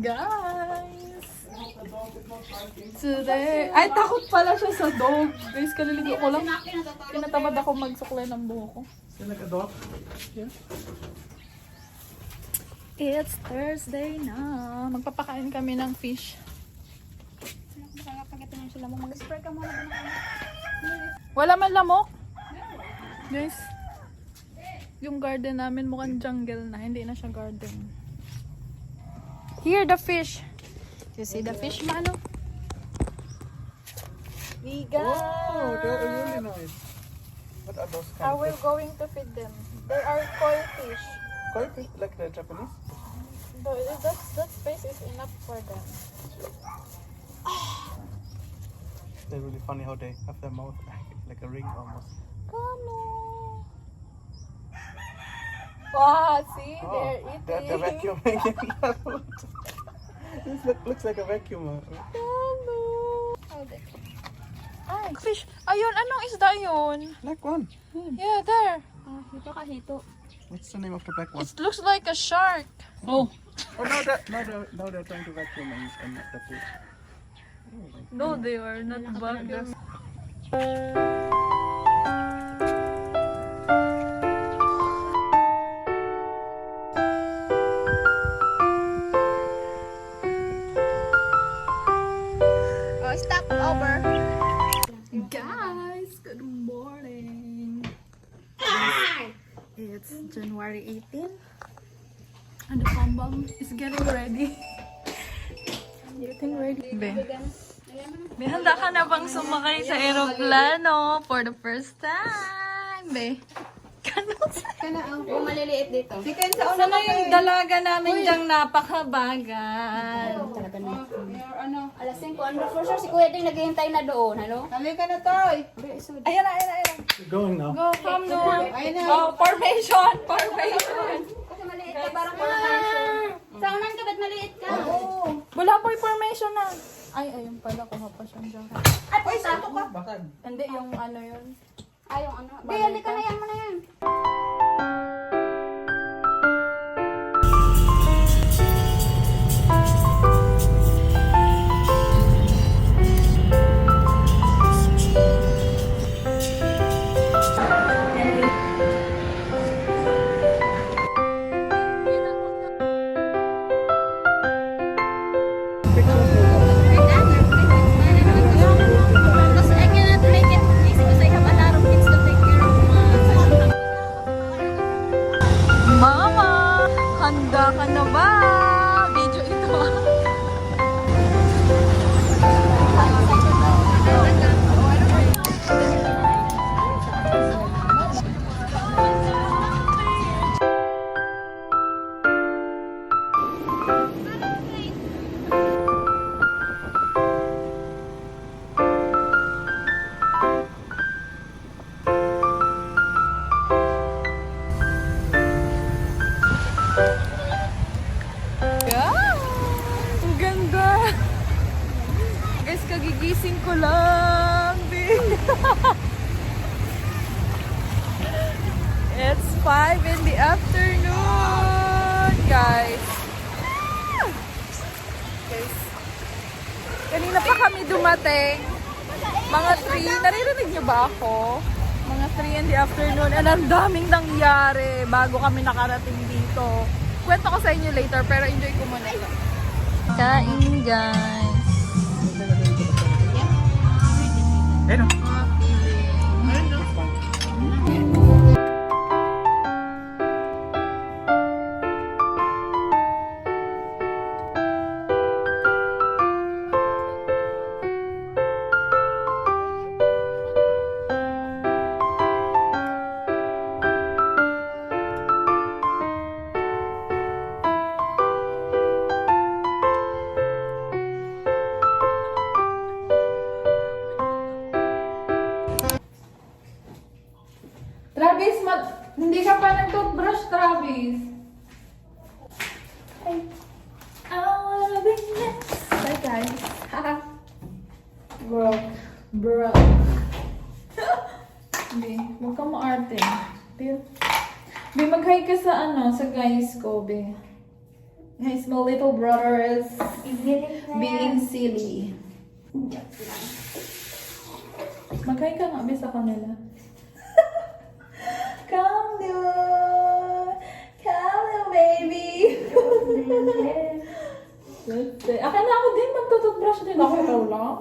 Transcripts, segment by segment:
Guys! Today... Ay, takot pala siya sa dog. Guys, kaliligo ko lang. Tinatamad ako magsuklay ng buhok ko. Feel like a dog? Yeah. It's Thursday na. Magpapakain kami ng fish. Mag-spray ka muna. Wala man lamok? Guys, yung garden namin mukhang jungle na. Hindi na siya garden. Here, the fish. You see the fish, Mano? We got... Oh, they're really nice. What are those kind How of we're fish? going to feed them. They are koi fish. Koi fish, like the Japanese? That space is enough for them. They're really funny how they have their mouth like a ring almost. Come on. Wow, see? They're eating. They're vacuuming. This looks like a vacuum. Hello. Ay, fish. Ayun, anong isda yun? Black one. Yeah, there. Hito ka, hito. What's the name of the black one? It looks like a shark. Oh. Oh, now they're trying to vacuum and the food. No, they are not vacuum. Oh, stop over. Guys, good morning. It's January 18 and the pom is getting ready. Getting ready. Be, handa ka na bang sumakay sa aeroplano for the first time? Be, Oh, maliliit dito. sana yung dalaga namin dyang napakabagal. Talaga na. Alas 5, ano for sure si Kuya din naghihintay na doon, ano? Halika na, Toy. Ayan na. You're going now. Go, come doon. Oh, formation. Kasi maliit ka, parang walang kanso. Saunan ka, ba't maliit ka? Wala po yung formation na. Ay, ayun pala, kuha pa siyang jar. Ay, po, sato ka. Bakad. Hindi, yung ano yun. Ay, yung ano. Bili ka na yan mo na yan. Because I cannot make it easy because I have a lot of kids to take care of. Mama, handa ka na ba? Video ito. Ang ganda. Guys, kagigising ko lang. It's 5 in the afternoon, guys. Guys, kanina pa kami dumating. Mga 3, naririnig niyo ba ako? Mga 3 in the afternoon. And ang daming nangyari bago kami nakarating dito. Kwento ko sa inyo later, pero enjoy ko muna ito. Kain, guys. Hey, no. Travis, hindi ka pa nag-toothbrush, Travis. Hey. I wanna be next. Bye, guys. Bro. Be, huwag ka maarte. Be, mag-hi ka sa sa guys ko, be. Guys, my little brother is being silly. Magkain ka nga, be, sa kanila. Come down! Come down, baby! Let's see. Akin na ako din, magtututbrush din ako. Ikaw lang.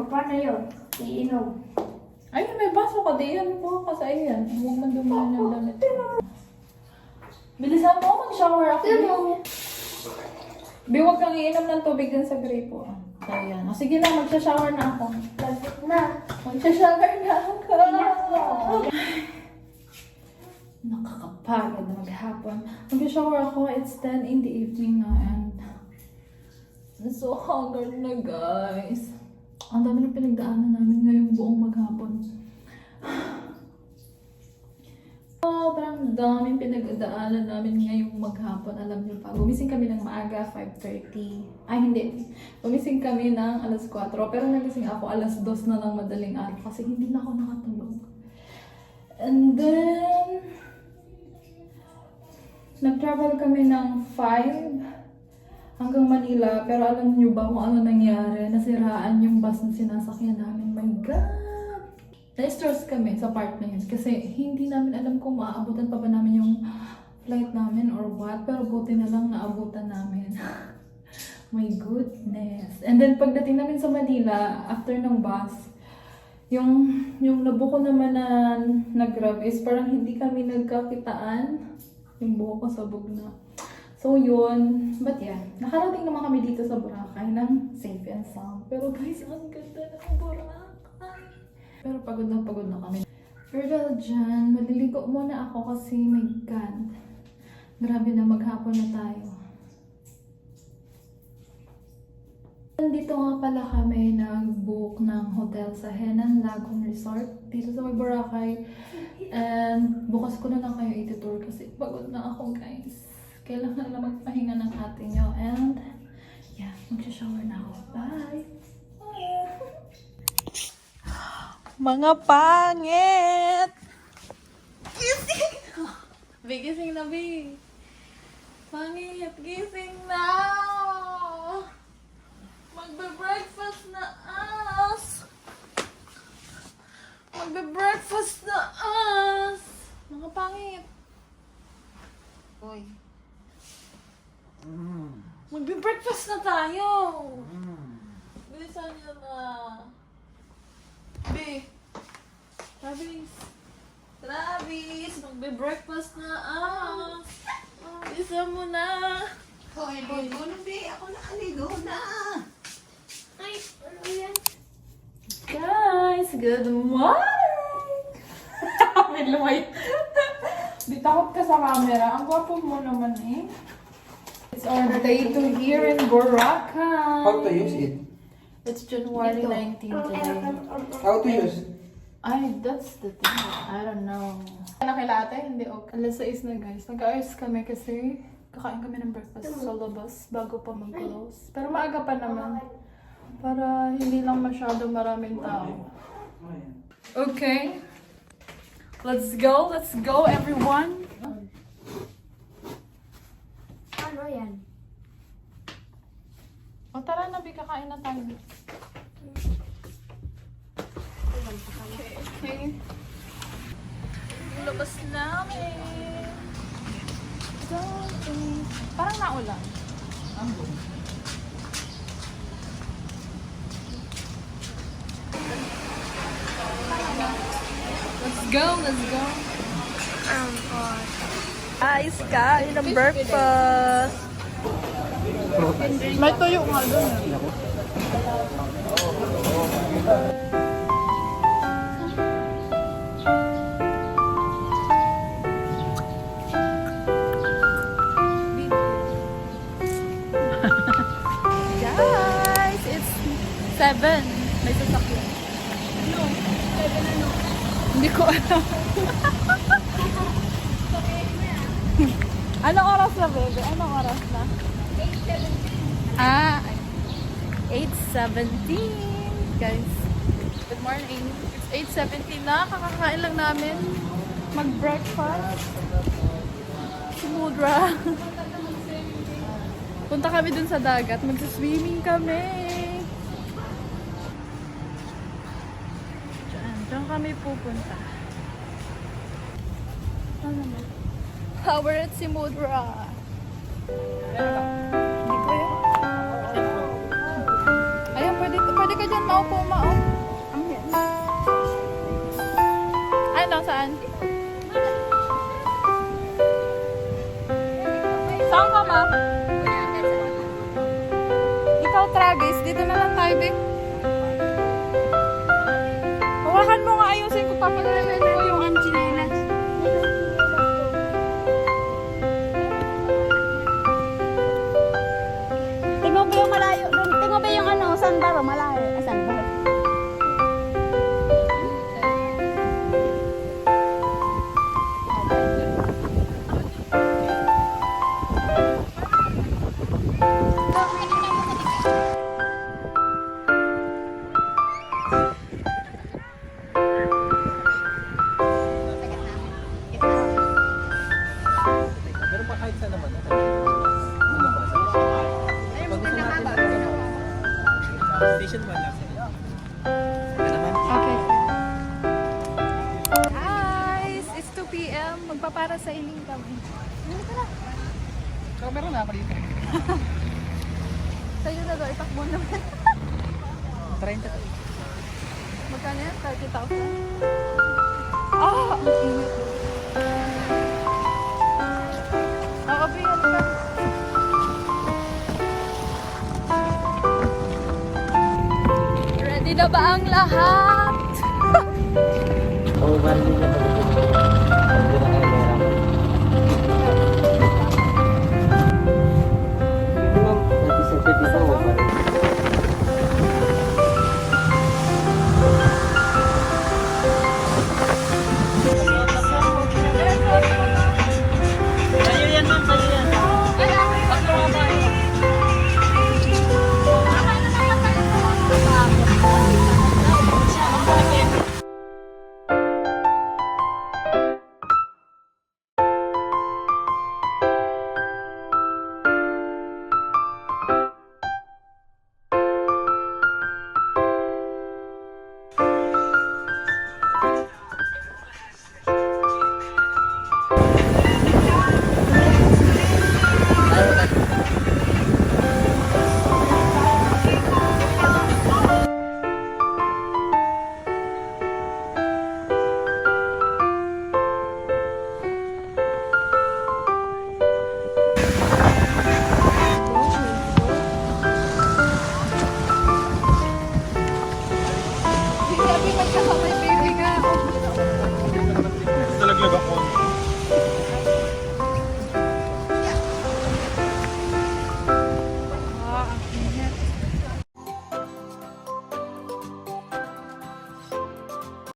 Paano yun? Iinom. Ay, may baso ka din. Po, kasi ayan. Huwag man dumaan yung damit. Bilisan mo, mag-shower ako. Be, huwag kang iinom ng tubig din sa gripo. Ayan. O, sige na, magsha-shower na ako. Lapit na. Magsha-shower na ako. Nakakapagod na maghapon. Mag-shower ako. It's 10 in the evening na and I'm so haggard na, guys. Ang dami ng pinagdaanan namin ngayong buong maghapon. Sobrang daming pinagdaanan namin ngayong maghapon. Alam niyo pa, gumising kami ng maaga, 5:30. Ay, hindi. Gumising kami ng alas 4. Pero nagising ako alas 2 na ng madaling araw kasi hindi na ako nakatulog. And then, nag-travel kami ng 5 hanggang Manila. Pero alam niyo ba kung ano nangyari? Nasiraan yung bus na sinasakyan namin. My God! Na-stress kami sa part na yun kasi hindi namin alam kung maaabutan pa ba namin yung flight namin or what. Pero buti na lang naabutan namin. My goodness. And then pagdating namin sa Manila, after ng bus, yung nabuko naman na Grab is parang hindi kami nagkakitaan. Yung buko ko sabog na. So yun, but yeah, nakarating naman kami dito sa Boracay ng safe and sound. Pero guys, ang ganda ng Boracay. Pero pagod na kami. Pero dyan, maliligo muna ako kasi my God, grabe na maghapon na tayo. Dito nga pala kami nag-book ng hotel sa Henan Lagoon Resort dito sa may Boracay. And bukas ko na lang kayo itutur kasi pagod na ako, guys. Kailangan na magpahinga ng ate nyo. And, yeah, magsha-shower na ako. Bye! Mga pangit! Gising! Gising na, Bi! Pangit! Gising na! Magbe-breakfast na us! Magbe-breakfast na us! Mga pangit! Uy! Magbe-breakfast na tayo! Bilisan niyo na! Be! Travis! Magbe-breakfast na us! Bilisan mo na! Hoy, ligo na, be. Ako nakaligo na. Ay, ano yan? Guys, good morning! May lumay. Di takot ka sa camera. Ang gwapo mo naman eh. It's our day 2 here in Boracay. How to use it? It's January 19 today. How to use it? Ay, that's the thing. I don't know. Nakila ate? Hindi okay. Alas 6 na, guys. Nag-ayos kami kasi kakain kami ng breakfast sa labas bago pa mag-close. Pero maaga pa naman. Para hindi lang masyado maraming tao. Okay. Let's go everyone. Ano yan? O tara na, Bi, kakain na tayo. Okay. Yung labas namin. Parang naulan. Let's go. Guys, kain ng breakfast. May tuyo nga doon. Guys, it's 7. May sasakyan. No, 7 ano? Hindi ko alam. Anong oras na, baby? Anong oras na? 8:17. Guys, good morning. It's 8:17 na. Kakakain lang namin mag-breakfast. Simudra. Punta kami dun sa dagat. Magsiswimming kami. Diyan kami pupunta. Ano na? Power at Simudra. Hindi ko yun. Ayun, pwede ka dyan maupo, Ay, saan? Saan ka, ma? Ikaw, Travis, dito na lang tayo, babe. Hawakan mo nga, ayusin ko papalala ko yung anchinelas. Tingnan ba yung malayo? Tingnan ba yung ano, sandbar o malayo? Sandbar. Pero pa kahit saan naman. Ano ba? Pag gusto natin, station 1 lang. Okay. Guys, it's 2 p.m. Magpapara sa iling kami. Camera na ako dito. Sa'yo na daw, itakbo naman. 30. Magkano yan? 30,000? Ah! Ang init. Nakabi yan ka. Ready na ba ang lahat? Oh, bali na